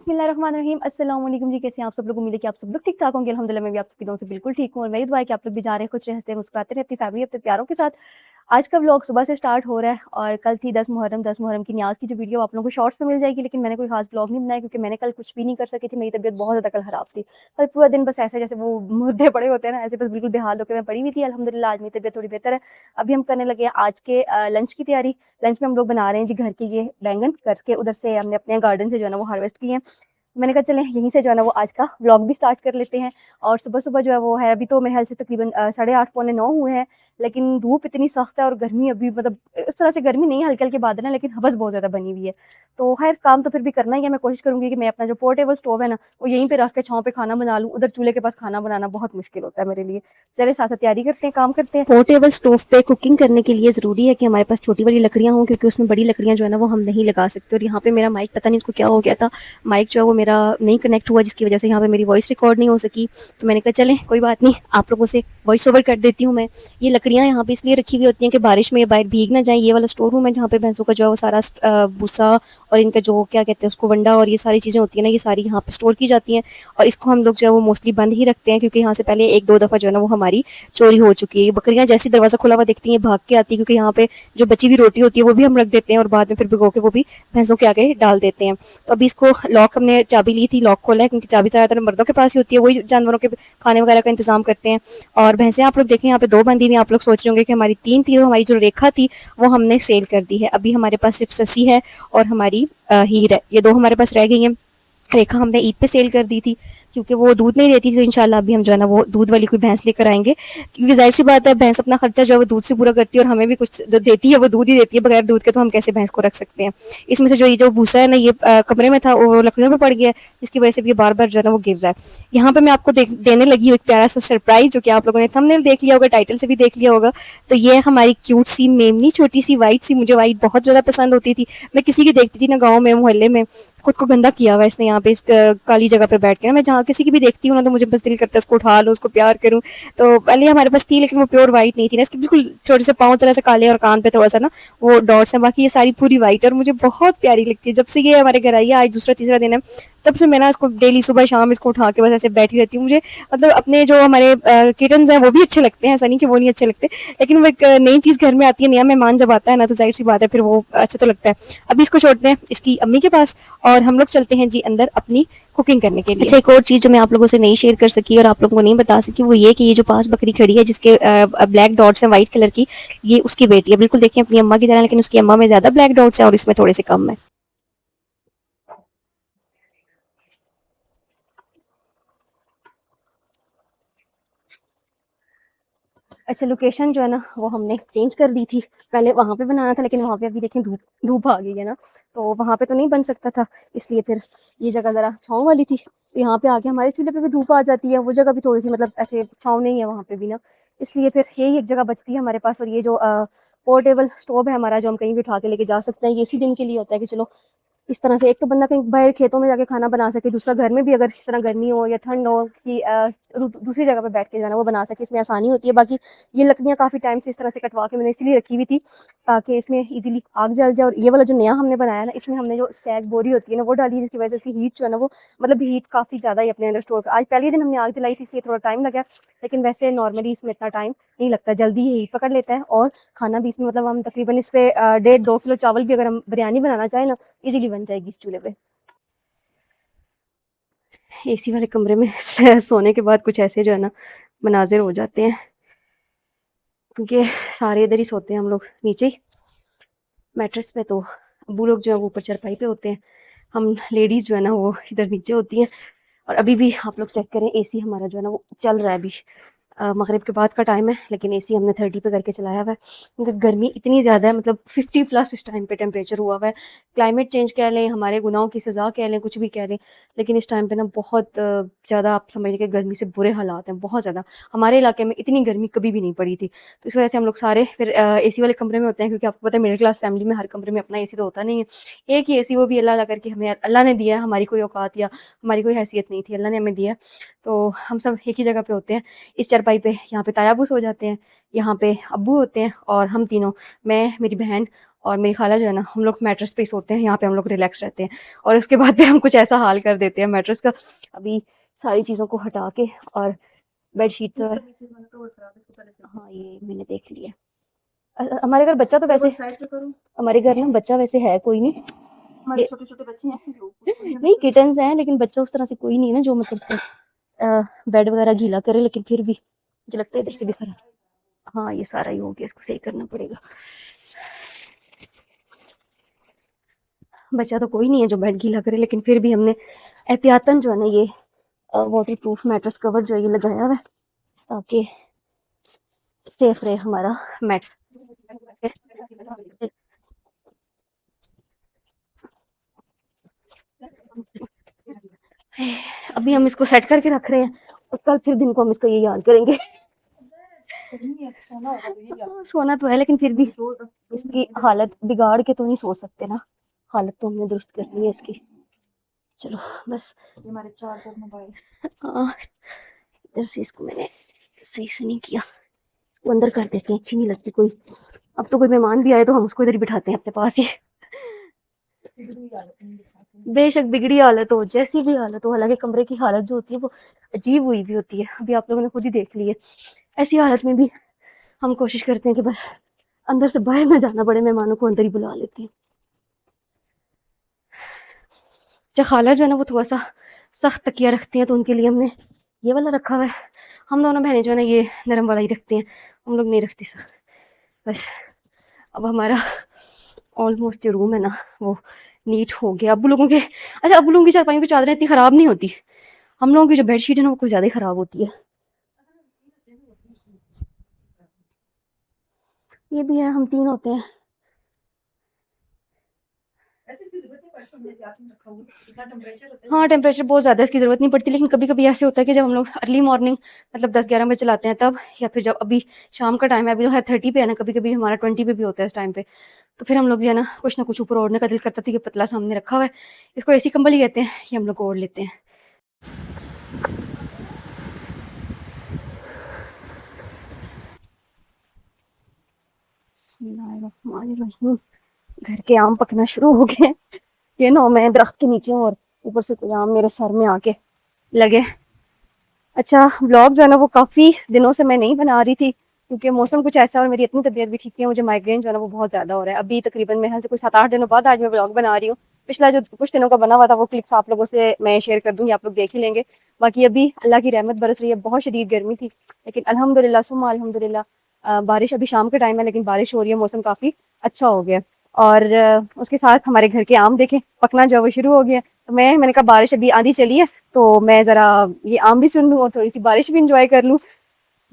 बिस्मिल्लाहिर्रहमानिर्रहीम अस्सलाम वालेकुम जी। कैसे हैं आप सब लोग? उम्मीद है कि आप सब लोग ठीक ठाक होंगे। अल्हम्दुलिल्लाह मैं भी आप सबकी दुआओं से बिल्कुल ठीक हूँ और मेरी दुआ है कि आप लोग भी जा रहे हैं खुश रहे हंसते मुस्कुराते रहे अपनी फैमिली अपने प्यारों के साथ। आज का व्लॉग सुबह से स्टार्ट हो रहा है और कल थी 10 मुहर्रम की न्याज़ की जो वीडियो आप लोगों को शॉर्ट्स में मिल जाएगी, लेकिन मैंने कोई खास व्लॉग नहीं बनाया क्योंकि मैंने कल कुछ भी नहीं कर सकी थी। मेरी तबीयत बहुत ज़्यादा कल ख़राब थी। कल पूरा दिन बस ऐसे जैसे वो मुर्दे पड़े होते हैं ना, ऐसे बस बिल्कुल बेहाल होकर मैं पड़ी हुई थी। अल्हम्दुलिल्लाह आज मेरी तबीयत थोड़ी बेहतर है। अभी हम करने लगे हैं आज के लंच की तैयारी। लंच में हम लोग बना रहे हैं जी घर के ये बैंगन करके, उधर से हमने अपने गार्डन से जो है ना वो हार्वेस्ट किए हैं। मैंने कहा चलें यहीं से जो है ना वो आज का व्लॉग भी स्टार्ट कर लेते हैं। और सुबह-सुबह जो है वो है, अभी तो मेरे ख्याल से तकरीबन 8:30 पौने 9 हुए हैं, लेकिन धूप इतनी सख्त है और गर्मी अभी मतलब इस तरह से गर्मी नहीं है, हल्के-हल्के बादल हैं, लेकिन हवस बहुत ज़्यादा बनी हुई है। तो खैर काम तो फिर भी करना ही है। मैं कोशिश करूँगी कि मैं अपना जो पोर्टेबल स्टोव है ना, वो यहीं पे रख के छाँव पे खाना बना लूँ। उधर चूल्हे के पास खाना बनाना बहुत मुश्किल होता है मेरे लिए। चलिए साथ-साथ तैयारी करते हैं, काम करते हैं। पोर्टेबल स्टोव पे कुकिंग करने के लिए ज़रूरी है कि हमारे पास छोटी वाली लकड़ियाँ हों, क्योंकि उसमें बड़ी लकड़ियाँ जो है ना वो हम नहीं लगा सकते। और यहाँ पे मेरा माइक पता नहीं उसको क्या हो गया था, माइक जो है वो मेरा नहीं कनेक्ट हुआ, जिसकी वजह से यहाँ पे मेरी वॉइस रिकॉर्ड नहीं हो सकी। तो मैंने कहा चलें कोई बात नहीं, आप लोगों से वॉइस ओवर कर देती हूँ मैं। ये लकड़ियाँ यहाँ पे इसलिए रखी हुई होती हैं कि बारिश में ये बाहर भीग ना जाए। ये वाला स्टोर रूम है जहाँ पे भैंसों का जो है वो सारा भूसा और इनका जो क्या कहते हैं उसको वंडा और ये सारी चीज़ें होती है ना, ये सारी यहाँ पे स्टोर की जाती हैं। और इसको हम लोग जो है वो मोस्टली बंद ही रखते हैं, क्योंकि यहाँ से पहले 1-2 दफ़ा जो है ना वो हमारी चोरी हो चुकी है। बकरियाँ जैसे दरवाज़ा खुला हुआ देखती हैं भाग के आती है, क्योंकि यहाँ पे जो बची हुई रोटी होती है वो भी हम रख देते हैं और बाद में फिर भिगो के वो भी भैंसों के आगे डाल देते हैं। तो अभी इसको लॉक हमने चाबी ली थी, लॉक खोला है, क्योंकि चाबी ज़्यादातर मर्दों के पास ही होती है, वही जानवरों के खाने वगैरह का इंतजाम करते हैं। और भैंसें आप लोग देखें यहाँ पे 2 बंधी हुई। आप लोग सोच रहे होंगे कि हमारी 3 थी, और हमारी जो रेखा थी वो हमने सेल कर दी है। अभी हमारे पास सिर्फ ससी है और हमारी हीर है, ये 2 हमारे पास रह गई हैं। रेखा हमने ईद पे सेल कर दी थी क्योंकि वो दूध नहीं देती थी। तो इंशाल्लाह अभी हम जो है ना वो दूध वाली कोई भैंस लेकर आएंगे, क्योंकि जाहिर सी बात है भैंस अपना खर्चा जो है वो दूध से पूरा करती है और हमें भी कुछ जो देती है वो दूध ही देती है। बगैर दूध के तो हम कैसे भैंस को रख सकते हैं। इसमें से जो ये जो भूसा है ना, ये कमरे में था वो लकड़ियों में पड़ गया है, जिसकी वजह से भी ये बार बार जो है ना वो गिर रहा है। यहाँ पे मैं आपको देने लगी हूँ एक प्यारा सा सरप्राइज, जो कि आप लोगों ने थंबनेल देख लिया होगा, टाइटल से भी देख लिया होगा। तो ये है हमारी क्यूट सी मेमनी, छोटी सी वाइट सी। मुझे वाइट बहुत ज्यादा पसंद होती थी। मैं किसी की देखती थी ना गाँव में मोहल्ले में, खुद को गंदा किया हुआ इसने यहाँ पे इस काली जगह पे बैठ के ना, मैं जहाँ किसी की भी देखती हूँ ना तो मुझे बस दिल करता है उसको उठा लो, उसको प्यार करूँ। तो पहले हमारे पास थी, लेकिन वो प्योर वाइट नहीं थी ना, इसके बिल्कुल छोटे से पाँव तरह से काले और कान पे थोड़ा सा ना वो डॉट्स हैं, बाकी ये सारी पूरी वाइट है और मुझे बहुत प्यारी लगती है। जब से ये हमारे घर आई है, आज दूसरा तीसरा दिन है, तब से मैं ना इसको डेली सुबह शाम इसको उठा के बस ऐसे बैठी रहती हूँ। मुझे मतलब अपने जो हमारे किटन्स हैं वो भी अच्छे लगते हैं, ऐसा नहीं कि वो नहीं अच्छे लगते, लेकिन वो एक नई चीज़ घर में आती है, नया मेहमान जब आता है ना, तो जाहिर सी बात है फिर वो अच्छा तो लगता है। अभी इसको छोड़ते हैं इसकी अम्मी के पास और हम लोग चलते हैं जी अंदर अपनी कुकिंग करने के लिए। अच्छा, एक और चीज़ जो मैं आप लोगों से नहीं शेयर कर सकी और आप लोगों को नहीं बता सकी, वो ये कि ये जो पास बकरी खड़ी है जिसके ब्लैक डॉट्स हैं वाइट कलर की, ये उसकी बेटी है। बिल्कुल देखिए अपनी अम्मा की तरह, लेकिन उसकी अम्मा में ज़्यादा ब्लैक डॉट्स हैं और इसमें थोड़े से कम है। अच्छा, लोकेशन जो है ना वो हमने चेंज कर दी थी। पहले वहाँ पे बनाना था, लेकिन वहाँ पे अभी देखें धूप धूप आ गई है ना, तो वहाँ पे तो नहीं बन सकता था, इसलिए फिर ये जगह ज़रा छाँव वाली थी। तो यहाँ पे आके हमारे चूल्हे पे भी धूप आ जाती है, वो जगह भी थोड़ी सी मतलब ऐसे छाँव नहीं है वहाँ पे भी ना, इसलिए फिर यही एक जगह बचती है हमारे पास। और ये जो पोर्टेबल स्टोव है हमारा, जो हम कहीं भी उठा के लेके जा सकते हैं, ये इसी दिन के लिए होता है कि चलो इस तरह से एक तो बंदा कहीं बाहर खेतों में जाके खाना बना सके, दूसरा घर में भी अगर इस तरह गर्मी हो या ठंड हो, किसी दूसरी जगह पे बैठ के जाना वो बना सके, इसमें आसानी होती है। बाकी ये लकड़ियाँ काफ़ी टाइम से इस तरह से कटवा के मैंने इसलिए रखी हुई थी ताकि इसमें इजीली आग जल जाए। और ये वाला जो नया हमने बनाया ना, इसमें हमने जो सैग बोरी होती है ना वो डाली है, जिसकी वजह से इसकी हीट जो है ना वो मतलब हीट काफ़ी ज़्यादा ही अपने अंदर स्टोर कर। आज पहले दिन हमने आग जलाई थी इसलिए थोड़ा टाइम लगा, लेकिन वैसे नॉर्मली इसमें इतना टाइम नहीं लगता, जल्दी ही हीट पकड़ लेता है। और खाना भी इसमें मतलब हम तकरीबन इस पे 1.5-2 किलो चावल भी अगर हम बिरयानी बनाना चाहें ना, इजीली बन जाएगी इस चूल्हे पे। एसी वाले कमरे में सोने के बाद कुछ ऐसे जो है ना मनाजिर हो जाते हैं, क्योंकि सारे इधर ही सोते हैं हम लोग नीचे ही मैट्रेस पे, तो अबू लोग जो है वो ऊपर चारपाई पे होते हैं, हम लेडीज़ जो है ना वो इधर नीचे होती हैं। और अभी भी आप लोग चेक करें, एसी हमारा जो है ना वो चल रहा है अभी। मगरिब के बाद का टाइम है, लेकिन एसी हमने 30 पे करके चलाया हुआ है, क्योंकि गर्मी इतनी ज़्यादा है, मतलब 50+ इस टाइम पे टेम्परेचर हुआ हुआ है। क्लाइमेट चेंज कह लें, हमारे गुनाहों की सज़ा कह लें, कुछ भी कह लें, लेकिन इस टाइम पे ना बहुत ज़्यादा आप समझ लीजिए गर्मी से बुरे हालात हैं, बहुत ज़्यादा। हमारे इलाके में इतनी गर्मी कभी भी नहीं पड़ी थी, तो इस वजह से हम लोग सारे फिर एसी वाले कमरे में होते हैं, क्योंकि आपको पता है मिडिल क्लास फैमिली में हर कमरे में अपना एसी तो होता नहीं है। एक ही एसी, वो भी अल्लाह अल्लाह करके हमें अल्लाह ने दिया है, हमारी कोई औकात या हमारी कोई हैसियत नहीं थी, अल्लाह ने हमें दिया। तो हम सब एक ही जगह पे होते हैं इस चारपाई पे। यहाँ पे तायाबू सो जाते हैं, यहाँ पे अब्बू होते हैं और हम तीनों, मैं, मेरी बहन और मेरी खाला जो है ना, हम लोग मैट्रेस पे ही सोते हैं, यहाँ पे हम लोग रिलैक्स रहते हैं। और उसके बाद फिर हम कुछ ऐसा हाल कर देते हैं मैट्रेस का। अभी सारी चीज़ों को हटा के और बेडशीट जो है, हाँ ये मैंने देख लिया। हमारे घर बच्चा तो वैसे, हमारे घर ना बच्चा वैसे है कोई नहीं, छोटे छोटे बच्चे हैं नहीं, किटन्स हैं, लेकिन बच्चा उस तरह से कोई नहीं है ना जो मतलब बेड वगैरह गीला करे। लेकिन फिर भी मुझे लगता है इधर से भी खराब, हाँ ये सारा ही हो गया, इसको सही करना पड़ेगा। बच्चा तो कोई नहीं है जो बेड गीला करे, लेकिन फिर भी हमने एहतियातन जो है ना ये वाटर प्रूफ मैट्रेस कवर जो है ये लगाया हुआ है, ताकि सेफ रहे हमारा मैट्स। अभी हम इसको सेट करके रख रहे हैं और कल फिर दिन को हम इसको ये याद करेंगे। सोना तो है, लेकिन फिर भी इसकी हालत बिगाड़ के तो नहीं सो सकते ना, हालत तो हमने दुरुस्त करनी है इसकी। चलो बस, हमारे चार्जर मोबाइल, इधर से इसको मैंने सही से नहीं किया, इसको अंदर कर देते हैं, अच्छी नहीं लगती कोई। अब तो कोई मेहमान भी आए तो हम उसको इधर ही बिठाते हैं अपने पास ही। बेशक बिगड़ी हालत हो, जैसी भी हालत हो, हालांकि कमरे की हालत जो होती है वो अजीब हुई भी होती है, अभी आप लोगों ने खुद ही देख ली है। ऐसी हालत में भी हम कोशिश करते हैं कि बस अंदर से बाहर ना जाना पड़े, मेहमानों को अंदर ही बुला लेते हैं। खाला जो है ना वो थोड़ा सा सख्त तकिया रखती हैं, तो उनके लिए हमने ये वाला रखा हुआ है। हम दोनों बहनें जो है ना ये नरम वाला ही रखते हैं, हम लोग नहीं रखते सर। बस अब हमारा ऑलमोस्ट जो रूम है ना वो नीट हो गया। अबू लोगों के, अच्छा अबू लोगों की चारपाइयों की चादरें इतनी ख़राब नहीं होती, हम लोगों की जो बेडशीट है ना वो कुछ ज़्यादा ही ख़राब होती है। ये भी है, हम 3 होते हैं। हाँ टेम्परेचर बहुत ज़्यादा इसकी ज़रूरत नहीं पड़ती, लेकिन कभी कभी ऐसे होता है कि जब हम लोग अर्ली मॉर्निंग मतलब 10-11 बजे चलाते हैं तब, या फिर जब अभी शाम का टाइम है, अभी तो हर 30 पे है ना, कभी कभी हमारा 20 पे भी होता है इस टाइम पे, तो फिर हम लोग जो है ना कुछ ना कुछ ऊपर ओढ़ने का दिल करता था कि पतला सामने रखा हुआ है, इसको ऐसी कंबल ही कहते हैं, ये हम लोग ओढ़ लेते हैं। घर के आम पकना शुरू हो गए, ये ना मैं दरख्त के नीचे हूँ और ऊपर से कोई आम मेरे सर में आके लगे। अच्छा व्लॉग जो है ना वो काफ़ी दिनों से मैं नहीं बना रही थी, क्योंकि मौसम कुछ ऐसा और मेरी इतनी तबीयत भी ठीक नहीं है, मुझे माइग्रेन जो है ना वो बहुत ज़्यादा हो रहा है। अभी तकरीबन मेरे ख्याल से कुछ 7-8 दिनों बाद आज मैं व्लॉग बना रही हूँ। पिछला जो कुछ दिनों का बना हुआ था वो क्लिप्स आप लोगों से मैं शेयर कर दूँगी, आप लोग देख ही लेंगे। बाकी अभी अल्लाह की रहमत बरस रही है, बहुत शदीद गर्मी थी, लेकिन अल्हम्दुलिल्लाह सुम्मा अल्हम्दुलिल्लाह बारिश अभी शाम के टाइम है, लेकिन बारिश हो रही है, मौसम काफ़ी अच्छा हो गया। और उसके साथ हमारे घर के आम देखें पकना जो है वो शुरू हो गया। तो मैंने कहा बारिश अभी आंधी चली है तो मैं ज़रा ये आम भी सुन लूँ और थोड़ी सी बारिश भी इंजॉय कर लूँ।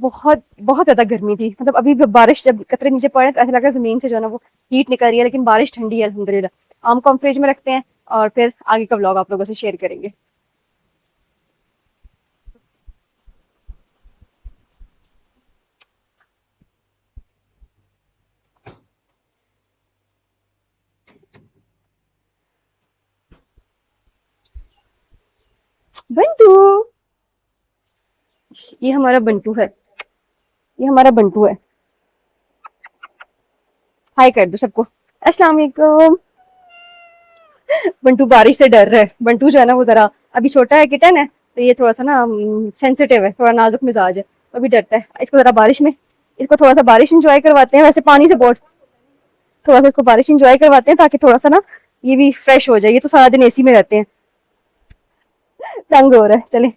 बहुत बहुत ज़्यादा गर्मी थी, मतलब अभी भी बारिश जब कतरे नीचे पड़े तो ऐसा लगा ज़मीन से जो है ना वो हीट निकल रही है, लेकिन बारिश ठंडी है अल्हम्दुलिल्लाह। आम को हम फ्रिज में रखते हैं और फिर आगे का व्लॉग आप लोगों से शेयर करेंगे। बंटू, ये हमारा बंटू है, ये हमारा बंटू है। हाय कर दो सबको, अस्सलाम वालेकुम। बंटू बारिश से डर रहा है, बंटू जो है ना वो जरा अभी छोटा है, किटन है, तो ये थोड़ा सा ना सेंसिटिव है, थोड़ा नाजुक मिजाज है, तो अभी डरता है। इसको जरा बारिश में, इसको थोड़ा सा बारिश इंजॉय करवाते हैं, वैसे पानी से बहुत, थोड़ा सा इसको बारिश इंजॉय करवाते हैं ताकि थोड़ा सा ना ये भी फ्रेश हो जाए, ये तो सारा दिन एसी में रहते हैं, तंग हो रहा है। चले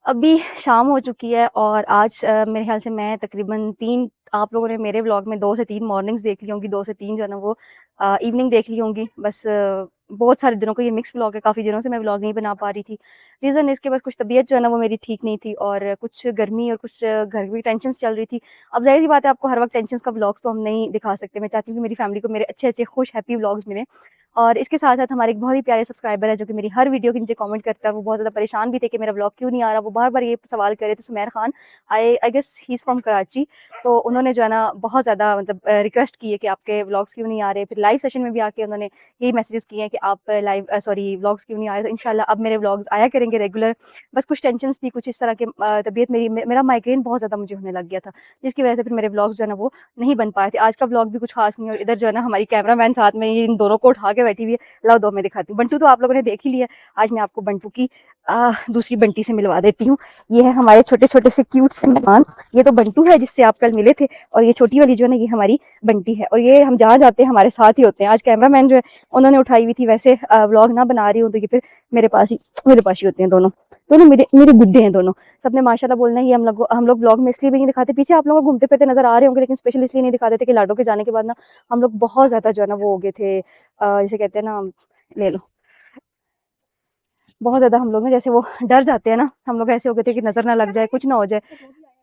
अभी शाम हो चुकी है और आज मेरे ख्याल से मैं तकरीबन 3, आप लोगों ने मेरे व्लॉग में 2 से 3 मॉर्निंग्स देख ली होंगी, 2 से 3 जो है ना वो इवनिंग देख ली होंगी। बस बहुत सारे दिनों का ये मिक्स व्लॉग है, काफ़ी दिनों से मैं व्लॉग नहीं बना पा रही थी। रीज़न इसके बस कुछ तबीयत जो है ना वो मेरी ठीक नहीं थी और कुछ गर्मी और कुछ घर की टेंशन चल रही थी। अब ज़ाहिर सी बात है आपको हर वक्त टेंशन का व्लॉग्स तो हम नहीं दिखा सकते, मैं चाहती हूँ कि मेरी फैमिली को मेरे अच्छे अच्छे खुश हैप्पी व्लॉग्स मिलें। और इसके साथ-साथ हमारे एक बहुत ही प्यारे सब्सक्राइबर है जो कि मेरी हर वीडियो के नीचे कमेंट करता है। वो बहुत ज़्यादा परेशान भी थे कि मेरा व्लॉग क्यों नहीं आ रहा। वो बार-बार ये सवाल कर रहे थे। Sumair Khan, I guess he is from Karachi. तो उन्होंने जो है ना बहुत ज़्यादा मतलब रिक्वेस्ट की है कि आपके व्लॉग्स क्यों नहीं आ रहे। फिर लाइव सेशन में भी आके उन्होंने यही मैसेजेस किए हैं कि आप व्लॉग्स क्यों नहीं आ रहे। तो इंशाल्लाह अब मेरे व्लॉग्स आया करेंगे रेगुलर। बस कुछ टेंशन्स थी, कुछ इस तरह के तबीयत मेरा माइग्रेन बहुत ज़्यादा मुझे होने लग गया था, जिसकी वजह से फिर मेरे व्लॉग्स जो है ना वो नहीं बन पाए थे। आज का व्लॉग भी कुछ खास नहीं है और इधर जो है ना हमारी कैमरामैन साथ में ये इन दोनों को उठा के बैठी हुई है। लाओ दो मैं दिखाती हूँ। बंटू तो आप लोगों ने देख ही लिया। आज मैं आपको बंटू की दूसरी बंटी से मिलवा देती हूँ। ये है हमारे छोटे-छोटे से क्यूट से मेहमान। ये तो बंटू है जिससे आप कल मिले थे और ये छोटी वाली जो है ना ये हमारी बंटी है और ये हम जहाँ जाते हैं हमारे साथ ही होते हैं। आज कैमरामैन जो है उन्होंने उठाई हुई थी, वैसे व्लॉग ना बना रही हूँ तो ये फिर मेरे पास ही होते हैं दोनों। दोनों मेरे मेरे गुड्डे हैं दोनों। सबने माशाल्लाह बोलना है। ये हम लोग व्लॉग में इसलिए भी नहीं दिखाते, पीछे आप लोगों को घूमते फिरते नजर आ रहे होंगे, लेकिन स्पेशल इसलिए नहीं दिखाते थे कि लाडो के जाने के बाद ना हम लोग बहुत ज्यादा जो है ना वो हो गए थे, जैसे कहते हैं ना, ले लो, बहुत ज़्यादा हम लोग ना जैसे वो डर जाते हैं ना, हम लोग ऐसे हो गए थे कि नज़र ना लग जाए, कुछ ना हो जाए।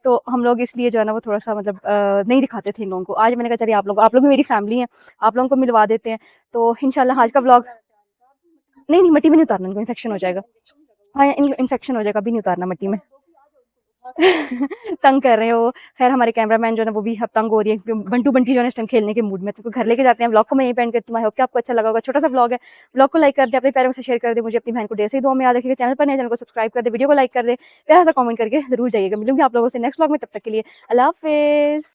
तो हम लोग इसलिए जो है ना वो थोड़ा-सा मतलब नहीं दिखाते थे इन लोगों को। आज मैंने कहा चलिए आप लोग भी मेरी फैमिली हैं, आप लोगों को मिलवा देते हैं। तो इंशाल्लाह आज का व्लॉग नहीं, नहीं मट्टी में नहीं उतारना, इनको इन्फेक्शन हो जाएगा। हाँ, इन इन्फेक्शन हो जाएगा, अभी नहीं उतारना मट्टी में। तंग कर रहे हो। खैर हमारे कैमरामैन जो है ना वो भी अब तंग हो रही है क्योंकि बंटू बंटी जो है ना इस टाइम खेलने के मूड में, तो घर लेके जाते हैं। व्लॉग को मैं यहीं पे एंड करती हूँ। आई होप कि आपको अच्छा लगा होगा। छोटा सा व्लॉग है। व्लॉग को लाइक कर दे, अपने प्यारों से शेयर कर दे। मुझे अपनी बहन को ढेर सारी दुआ में याद रखिएगा। चैनल पर नए, चैनल को सब्सक्राइब कर दे, वीडियो को लाइक कर दे, प्यारा सा कमेंट करके जरूर जाइएगा। मिलूंगी आप लोगों से नेक्स्ट व्लॉग में, तब तक के लिए अल्लाह हाफिज़।